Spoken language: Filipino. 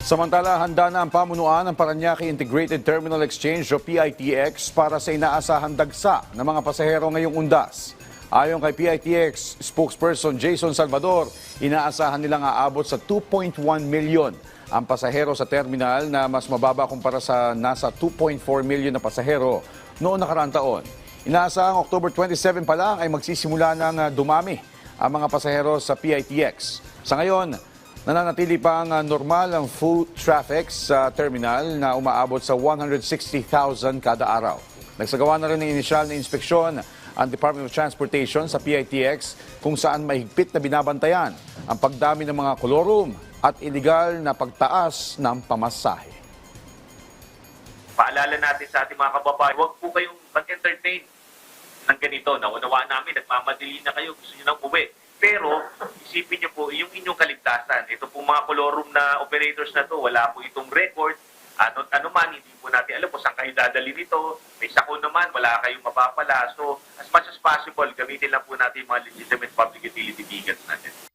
Samantala, handa na ang pamunuan ng Parañaque Integrated Terminal Exchange o PITX para sa inaasahang dagsa ng mga pasahero ngayong undas. Ayon kay PITX spokesperson Jason Salvador, inaasahan nilang aabot sa 2.1 milyon ang pasahero sa terminal na mas mababa kumpara sa nasa 2.4 milyon na pasahero noong nakaraang taon. Inaasahang October 27 pa lang ay magsisimula ng dumami ang mga pasahero sa PITX. Sa ngayon, nananatili pa ang normal ang foot traffic sa terminal na umaabot sa 160,000 kada araw. Nagsagawa na rin ng inisyal na inspeksyon ang Department of Transportation sa PITX kung saan mahigpit na binabantayan ang pagdami ng mga kolorum at iligal na pagtaas ng pamasahe. Paalala natin sa ating mga kababayan, huwag po kayong mag-entertain ng ganito. Naunawaan namin, nagmamadali na kayo, gusto nyo nang uwi. Pero isipin niyo po yung inyong kaligtasan. Ito pong mga kolorum na operators na to, wala po itong record. Ano man, hindi po natin alam kung saan kayo dadali nito. May sako naman, wala kayong mapapala. So, as much as possible, gamitin lang po natin yung mga legitimate public utility vehicles natin.